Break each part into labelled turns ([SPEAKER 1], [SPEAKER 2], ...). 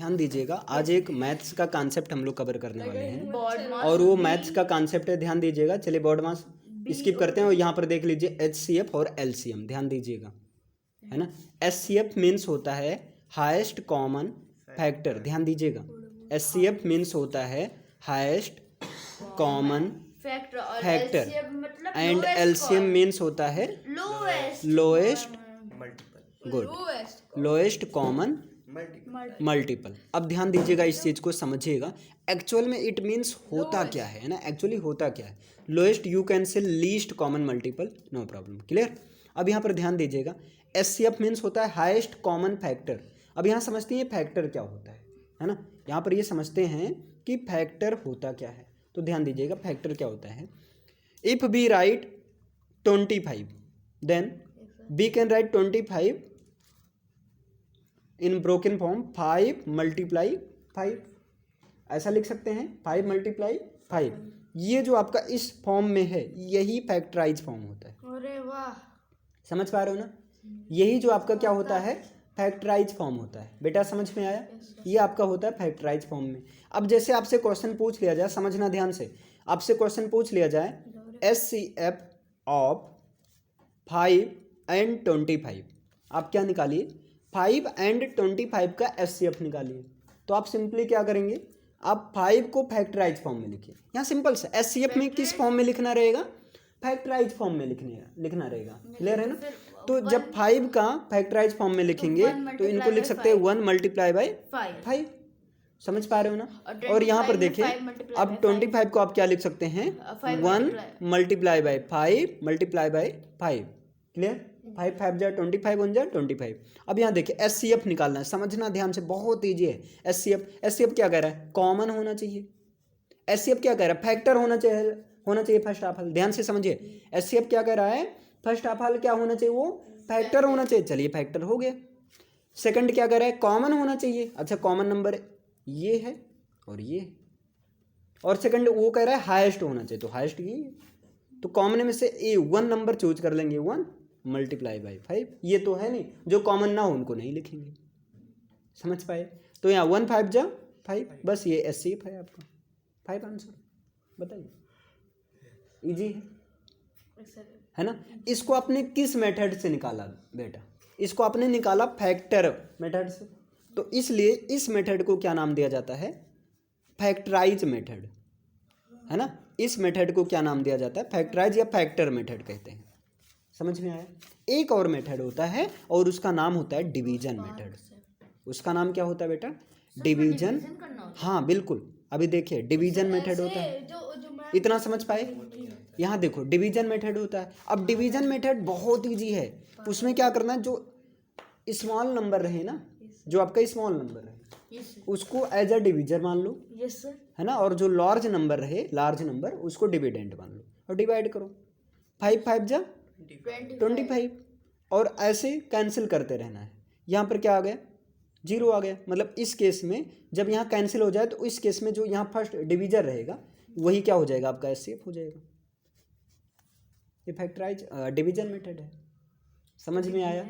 [SPEAKER 1] ध्यान दीजिएगा, आज एक मैथ्स का कॉन्सेप्ट हम लोग कवर करने वाले हैं
[SPEAKER 2] बॉड मास
[SPEAKER 1] और वो मैथ्स का कॉन्सेप्ट है, ध्यान दीजिएगा। चलिए बॉड मास स्किप करते हैं और यहाँ पर देख लीजिए HCF और LCM, ध्यान दीजिएगा, है ना। HCF मीन्स होता है हाईएस्ट कॉमन फैक्टर, ध्यान दीजिएगा। HCF मीन्स होता है हाईएस्ट कॉमन
[SPEAKER 2] फैक्टर और
[SPEAKER 1] फैक्टर
[SPEAKER 2] LCM मतलब
[SPEAKER 1] एंड LCM मीन्स होता है lowest good lowest common multiple. अब ध्यान दीजिएगा, इस चीज़ को समझिएगा। एक्चुअल में इट मीन्स होता क्या है ना, एक्चुअली होता क्या है। Lowest you can say least common multiple, no problem, clear. अब यहाँ पर ध्यान दीजिएगा, HCF मीन्स होता है हाईएस्ट कॉमन फैक्टर। अब यहाँ समझते हैं फैक्टर क्या होता है ना। यहाँ पर ये समझते हैं कि फैक्टर होता क्या है। तो ध्यान दीजिएगा, फैक्टर क्या होता है। If we write 25 then we can write 25 in broken form 5 × 5, ऐसा लिख सकते हैं 5 × 5। ये जो आपका इस फॉर्म में है यही फैक्टराइज फॉर्म होता है।
[SPEAKER 2] अरे वाह,
[SPEAKER 1] समझ पा रहे हो ना। यही जो आपका क्या होता है फैक्टराइज फॉर्म होता है। बेटा समझ में आया, ये आपका होता है फैक्टराइज फॉर्म में। अब जैसे आपसे क्वेश्चन पूछ लिया जाए, समझना ध्यान से, आपसे क्वेश्चन पूछ लिया जाए HCF ऑफ 5 एंड 25, आप क्या निकालिए 5 एंड 25 का HCF निकालिए। तो आप सिंपली क्या करेंगे, आप 5 को फैक्टराइज फॉर्म में लिखिए। यहाँ सिंपल से HCF में किस फॉर्म में लिखना रहेगा, फैक्टराइज फॉर्म में लिखना रहेगा, क्लियर है ना। तो जब 5 का फैक्टराइज फॉर्म में लिखेंगे तो इनको लिख सकते हैं 1 × 5, समझ पा रहे हो ना। और यहाँ पर देखिए, अब 25 को आप क्या लिख सकते हैं 1 × 5 × 5, क्लियर। 5 5 जा 25, 1 जा 25। अब यहाँ देखिए HCF निकालना है, समझना ध्यान से, बहुत ईजी है। HCF क्या कह रहा है, कॉमन होना चाहिए। HCF क्या कह रहा है, फैक्टर होना चाहिए फर्स्ट ऑफ ऑल, ध्यान से समझिए। HCF क्या कह रहा है, फर्स्ट ऑफ ऑल क्या होना चाहिए, वो फैक्टर होना चाहिए। चलिए फैक्टर हो गया। सेकंड क्या कह रहा है, कॉमन होना चाहिए। अच्छा कॉमन नंबर ये है और ये है। और सेकंड वो कह रहा है हाईएस्ट होना चाहिए, तो हाईएस्ट ये है। तो कॉमन में से ए 1 नंबर चूज कर लेंगे, 1 × 5। ये तो है नहीं, जो कॉमन ना हो उनको नहीं लिखेंगे, समझ पाए। तो यहाँ 1 5 जा 5, बस ये HCF है आपका 5 आंसर। बताइए, इजी है ना। इसको आपने किस मेथड से निकाला बेटा, इसको आपने निकाला फैक्टर मेथड से। तो इसलिए इस मेथड को क्या नाम दिया जाता है, फैक्टराइज मेथड, है ना। इस मेथड को क्या नाम दिया जाता है, फैक्टराइज या फैक्टर मेथड कहते हैं। समझ में आया। एक और मेथड होता है और उसका नाम होता है डिवीजन मेथड। उसका नाम क्या होता है बेटा, डिवीजन। हाँ बिल्कुल, अभी देखिए डिवीजन मेथड होता है, इतना समझ पाए। यहाँ देखो डिवीजन मेथड होता है। अब डिवीजन मेथड बहुत ईजी है। उसमें क्या करना है, जो स्मॉल नंबर रहे ना, जो आपका स्मॉल नंबर रहे उसको एज अ डिविजर मान लो, है ना। और जो लार्ज नंबर रहे, लार्ज नंबर, उसको डिविडेंड मान लो और डिवाइड करो। 5 5 जा 25, और ऐसे कैंसिल करते रहना है। यहाँ पर क्या आ गया, 0 आ गया। मतलब इस केस में जब यहाँ कैंसिल हो जाए तो इस केस में जो यहाँ फर्स्ट डिविजर रहेगा वही क्या हो जाएगा, आपका HCF हो जाएगा। ये फैक्टराइज डिवीजन मेथड है। समझ में आया,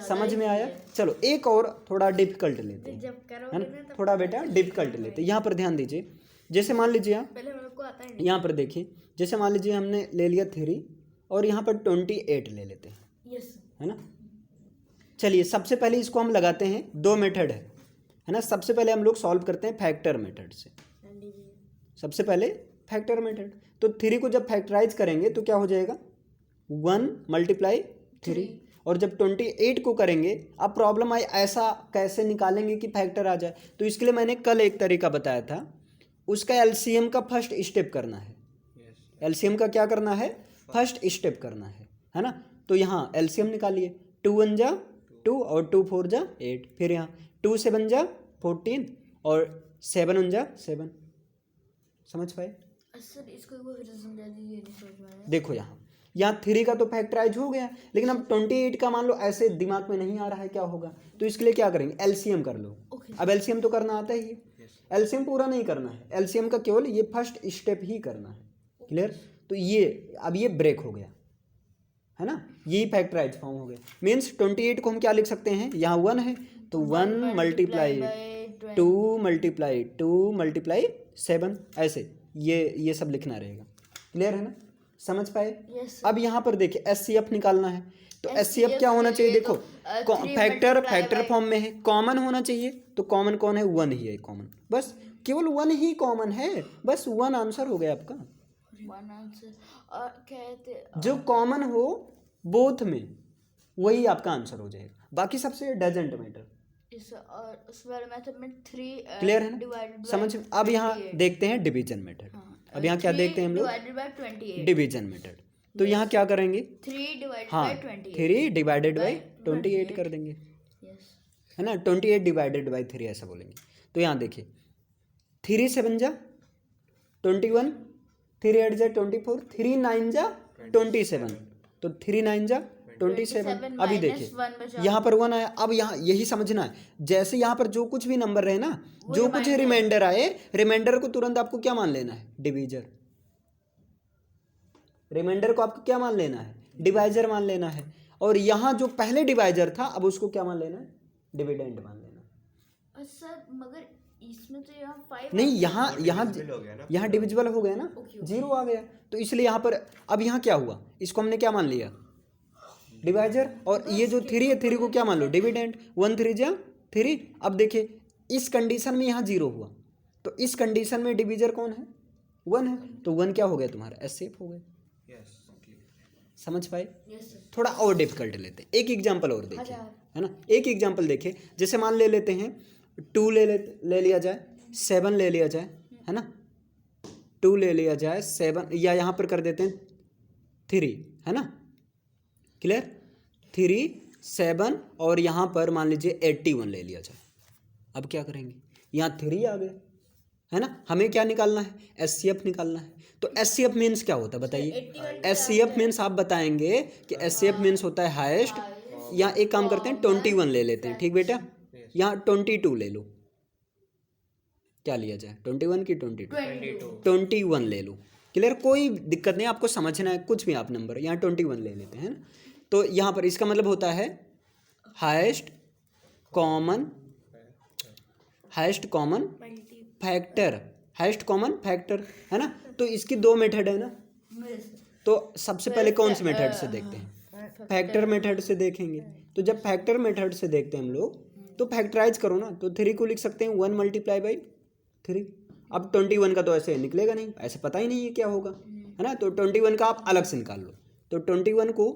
[SPEAKER 1] समझ में आया। चलो एक और थोड़ा डिफिकल्ट लेते हैं, है ना। थोड़ा बेटा डिफिकल्ट लेते हैं। यहाँ पर ध्यान दीजिए, जैसे मान लीजिए यहाँ पर देखिए, जैसे मान लीजिए हमने ले लिया 3 और यहाँ पर 28 ले लेते हैं, है ना। चलिए सबसे पहले इसको हम लगाते हैं, 2 मेथड है ना। सबसे पहले हम लोग सॉल्व करते हैं फैक्टर मेथड से। सबसे पहले फैक्टर मेथड, तो 3 को जब फैक्टराइज करेंगे तो क्या हो जाएगा 1 × 3। और जब 28 को करेंगे, अब प्रॉब्लम आई ऐसा कैसे निकालेंगे कि फैक्टर आ जाए। तो इसके लिए मैंने कल एक तरीका बताया था, उसका LCM का फर्स्ट स्टेप करना है। LCM का क्या करना है, फर्स्ट स्टेप करना है ना। तो यहाँ LCM निकालिए, 2 1 जा 2 और 2 4 जा 8, फिर यहाँ 2 7 जा 14 और 7 1 जा 7। समझ पाए। देखो यहाँ 3 का तो फैक्टराइज हो गया, लेकिन अब 28 का मान लो ऐसे दिमाग में नहीं आ रहा है, क्या होगा। तो इसके लिए क्या करेंगे, LCM कर लो। अब LCM तो करना आता ही है, LCM पूरा नहीं करना है, LCM का केवल ये फर्स्ट स्टेप ही करना है, क्लियर। तो ये अब ये ब्रेक हो गया, है ना, यही फैक्टराइज फॉर्म हो गया। मीन्स 28 को हम क्या लिख सकते हैं, यहाँ 1 है तो 1 × टू मल्टीप्लाई 7 ऐसे ये सब लिखना रहेगा। क्लियर है ना, समझ पाए? अब यहाँ पर देखिए SCF निकालना है, तो SCF क्या होना चाहिए? देखो फैक्टर फॉर्म में है, कॉमन होना चाहिए, तो कॉमन कौन है? 1 ही है कॉमन, बस केवल 1 ही कॉमन है, बस 1 आंसर हो गया आपका।
[SPEAKER 2] 1 आंसर। और कहते
[SPEAKER 1] जो कॉमन हो बोथ में वही आपका आंसर हो जाएगा, बाकी सबसे डजेंट मैटर।
[SPEAKER 2] उस वाले मेथड में 3
[SPEAKER 1] क्लियर है ना, समझ? अब यहाँ देखते हैं डिवीजन मेथड। अब यहाँ क्या देखते हैं हम लोग? Division method. तो यहाँ क्या करेंगे?
[SPEAKER 2] 3 डिवाइडेड
[SPEAKER 1] हाँ,
[SPEAKER 2] बाय 28।
[SPEAKER 1] 3 डिवाइडेड बाई 28 कर देंगे, है ना, 28 डिवाइडेड बाई 3 ऐसा बोलेंगे। तो यहाँ देखिए 3 7 जा 21, 3 8 जा 24, 3 9 जा 27, तो 3 9 जा 27। अभी देखिए यहाँ पर 1 आया। अब यहाँ यही समझना है, जैसे यहाँ पर जो कुछ भी नंबर रहे ना, जो कुछ रिमाइंडर आए, रिमाइंडर को तुरंत आपको क्या मान लेना है? डिवीजर। रिमाइंडर को आपको क्या मान लेना है? डिवाइजर मान लेना है। और यहाँ जो पहले डिवाइजर था, अब उसको क्या मान लेना है? डिविडेंड मान लेना।
[SPEAKER 2] सर मगर इसमें तो यहाँ 5
[SPEAKER 1] नहीं, यहाँ डिविजिबल हो गया ना, 0 आ गया, तो इसलिए यहाँ पर अब यहाँ क्या हुआ? इसको हमने क्या मान लिया? डिवाइजर। और ये जो 3 है, 3 को क्या मान लो? डिविडेंड। 1 3 जा 3। अब देखिए इस कंडीशन में यहाँ 0 हुआ, तो इस कंडीशन में डिविजर कौन है? 1 है, तो 1 क्या हो गया तुम्हारा? एस्केप हो गया। समझ पाए? थोड़ा और डिफिकल्ट लेते हैं, एक एग्जांपल और देखिए, है ना, एक एग्जांपल देखिए। जैसे मान लेते हैं 2 ले लिया जाए, 7 ले लिया जाए, है ना, 2 ले लिया जाए, 7, या यहाँ पर कर देते हैं 3, है ना। क्लियर? 3 7 और यहाँ पर मान लीजिए 81 ले लिया जाए। अब क्या करेंगे? यहाँ 3 आ गया, है ना। हमें क्या निकालना है? SCF निकालना है। तो SCF मीन्स क्या होता है बताइए? SCF मीन्स आप बताएंगे कि SCF मीन्स होता है हाईएस्ट। यहाँ एक काम करते हैं 21 ले लेते हैं, ठीक बेटा। यहाँ 22 ले लो, क्या लिया जाए? 21 की 22? 21 ले लो। क्लियर? कोई दिक्कत नहीं, आपको समझना है कुछ भी आप नंबर, यहाँ 21 ले लेते हैं। तो यहाँ पर इसका मतलब होता है highest common factor, highest common factor, है ना। तो इसकी 2 मेथड है ना, तो सबसे पहले कौन से मेथड से देखते हैं? फैक्टर मेथड से देखेंगे। तो जब फैक्टर मेथड से देखते हैं हम लोग, तो फैक्टराइज करो ना, तो 3 को लिख सकते हैं 1 मल्टीप्लाई बाई 3। अब 21 का तो ऐसे निकलेगा नहीं, ऐसे पता ही नहीं है क्या होगा, है ना। तो 21 का आप अलग से निकाल लो, तो 21 को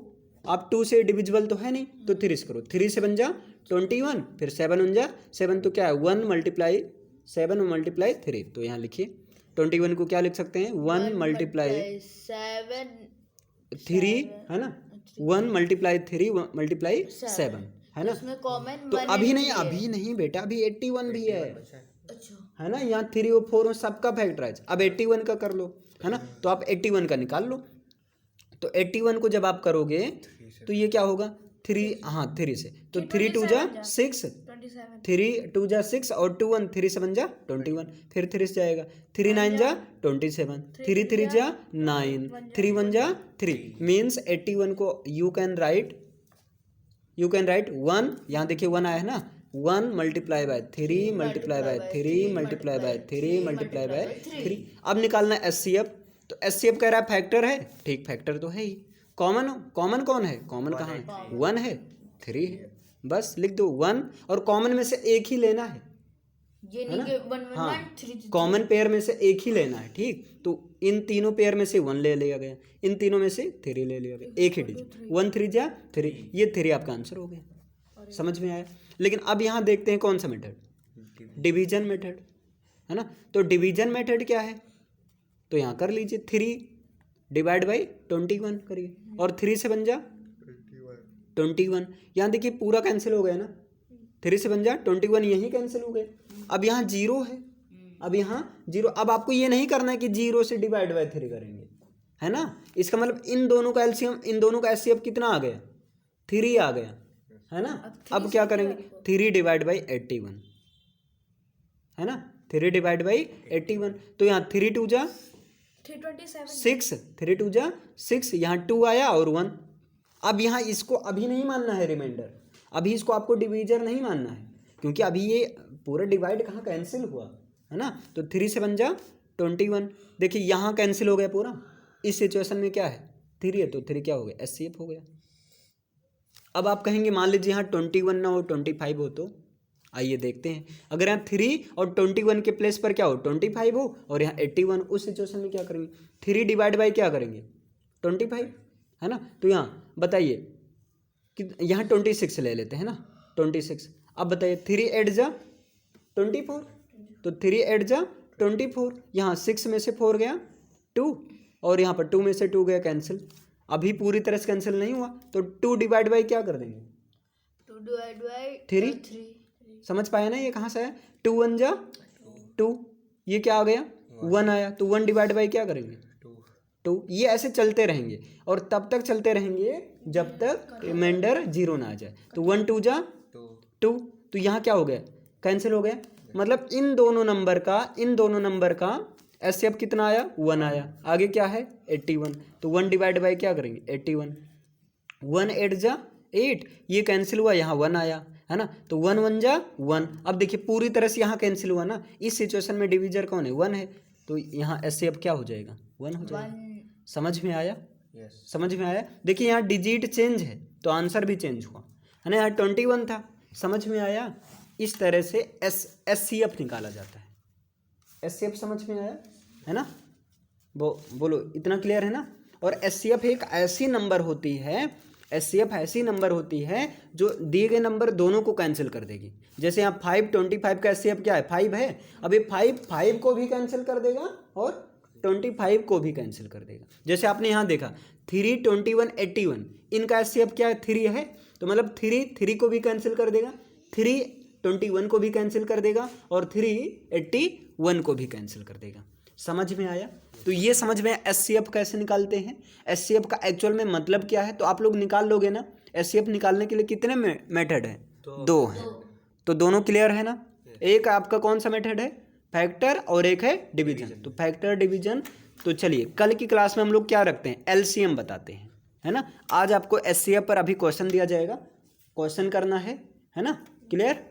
[SPEAKER 1] आप 2 से डिविजिबल तो है नहीं, तो 3 से करो। 3 से बन जा 21, फिर 7 बन जा 7, तो क्या है? 1 मल्टीप्लाई 7 मल्टीप्लाई 3। तो यहाँ लिखिए 21 को क्या लिख सकते हैं? 1 मल्टीप्लाई 3, है ना, 1 मल्टीप्लाई 3 मल्टीप्लाई 7, है ना। तो अभी नहीं बेटा, अभी 81 भी है, है ना। यहाँ 3 और 4 सबका फैक्टराइज। अब 81 का कर लो, है ना, तो आप 81 का निकाल लो। तो 81 को जब आप करोगे तो ये क्या होगा? 3 से, तो 3 2 जा 6, 3 2 जा 6 और 2 1 3 7 जा 21, फिर 3 से जाएगा, 3 9 जा 27, 3 3 जा 9, 3 1 जा 3। मीन्स 81 को यू कैन राइट 1, यहाँ देखिए 1 आया है ना, 1 multiply by 3 multiply by 3 multiply by 3 multiply by 3। अब निकालना है SCF। तो SCF कह रहा है फैक्टर है, ठीक, फैक्टर तो है ही। कॉमन कौन है? कॉमन कहाँ है? 1 है, 3 है, बस लिख दो 1, और कॉमन में से एक ही लेना है,
[SPEAKER 2] ये नहीं कि 1 1
[SPEAKER 1] हाँ,
[SPEAKER 2] 1 3
[SPEAKER 1] कॉमन पेयर में से एक ही लेना है, ठीक। तो इन तीनों पेयर में से 1 ले लिया गया, इन तीनों में से 3 ले लिया गया, एक ही डिजिट, 1 3 जा 3, ये 3 आपका आंसर हो गया। समझ में आया? लेकिन अब यहाँ देखते हैं कौन सा मेथड? डिवीजन मेथड, है ना। तो डिवीजन मेथड क्या है? तो यहाँ कर लीजिए 3 डिवाइड बाई 21 करिए, और 3 से बन जा 21। यहाँ देखिए पूरा कैंसिल हो गया ना, 3 से बन जा 21, यही कैंसिल हो गया। अब यहाँ 0 है, अब यहाँ 0। अब आपको ये नहीं करना है कि 0 से डिवाइड बाई 3 करेंगे, है ना। इसका मतलब इन दोनों का एलसीएम, इन दोनों का एचसीएफ कितना आ गया? 3 आ गया, है ना। अब क्या करेंगे? 3 डिवाइड बाई 81, है ना, 3 डिवाइड बाई 81। तो यहाँ 3 2 जा 6, 3 2 जा 6, यहाँ 2 आया और 1। अब यहाँ इसको अभी नहीं मानना है रिमाइंडर, अभी इसको आपको डिवीजर नहीं मानना है, क्योंकि अभी ये पूरा डिवाइड कहाँ कैंसिल हुआ है ना, तो 3 से बन जा 21। देखिए यहाँ कैंसिल हो गया पूरा, इस सिचुएशन में क्या है 3 है, तो 3 क्या हो गया SCF हो गया। अब आप कहेंगे मान लीजिए यहाँ 21 ना हो 25 हो, तो आइए देखते हैं। अगर यहाँ 3 और 21 के प्लेस पर क्या हो 25 हो और यहाँ 81, उस सिचुएशन में क्या करेंगे 3 डिवाइड बाई क्या करेंगे 25 है ना। तो यहाँ बताइए कि यहाँ 26 ले लेते हैं ना 26। अब बताइए 3 8 जा 24, तो 3 8 जा 24, यहाँ 6 में से 4 गया 2 और यहाँ पर 2 में से 2 गया कैंसिल। अभी पूरी तरह से कैंसिल नहीं हुआ, तो 2 डिवाइड बाई क्या कर देंगे
[SPEAKER 2] 2 डिवाइड बाई
[SPEAKER 1] 3। समझ पाया ना ये कहाँ से आया, 2 1 जा 2, ये क्या आ गया 1 आया, तो 1 डिवाइड बाई क्या करेंगे 2। ये ऐसे चलते रहेंगे और तब तक चलते रहेंगे जब तक रिमाइंडर 0 ना आ जाए। तो 1 2 जा 2, तो यहाँ क्या हो गया कैंसिल हो गया। मतलब इन दोनों नंबर का SCF कितना आया 1 आया, आगे क्या है 81, तो 1 डिवाइड बाई क्या करेंगे 81। 1 8 जा 8, ये कैंसिल हुआ, यहाँ 1 आया है ना, तो 1 1 जा 1। अब देखिए पूरी तरह से यहाँ कैंसिल हुआ ना, इस सिचुएशन में डिवीजर कौन है 1 है, तो यहाँ SCF क्या हो जाएगा 1 हो जाएगा। समझ में आया समझ में आया। देखिए यहाँ डिजिट चेंज है तो आंसर भी चेंज हुआ है ना, यहाँ 21 था, समझ में आया। इस तरह से SCF निकाला जाता है। SCF समझ में आया है ना, बोलो इतना क्लियर है ना। और SCF एक ऐसी नंबर होती है, SCF ऐसी नंबर होती है जो दिए गए नंबर दोनों को कैंसिल कर देगी। जैसे यहाँ 5 25 का SCF क्या है 5 है, अब ये 5 को भी कैंसिल कर देगा और 25 को भी कैंसिल कर देगा। जैसे आपने यहाँ देखा 3 21 81, इनका SCF क्या है 3 है, तो मतलब 3 को भी कैंसिल कर देगा, 3 21 को भी कैंसिल कर देगा और 3 81 को भी कैंसिल कर देगा। समझ में आया। तो ये समझ में SCF कैसे निकालते हैं, SCF का एक्चुअल में मतलब क्या है, तो आप लोग निकाल लोगे ना। SCF निकालने के लिए कितने मेथड हैं 2 हैं, तो दोनों क्लियर है ना। एक आपका कौन सा मेथड है फैक्टर और एक है डिवीजन, तो फैक्टर डिवीजन। तो चलिए कल की क्लास में हम लोग क्या रखते हैं LCM बताते हैं है ना। आज आपको SCF पर अभी क्वेश्चन दिया जाएगा, क्वेश्चन करना है ना, क्लियर।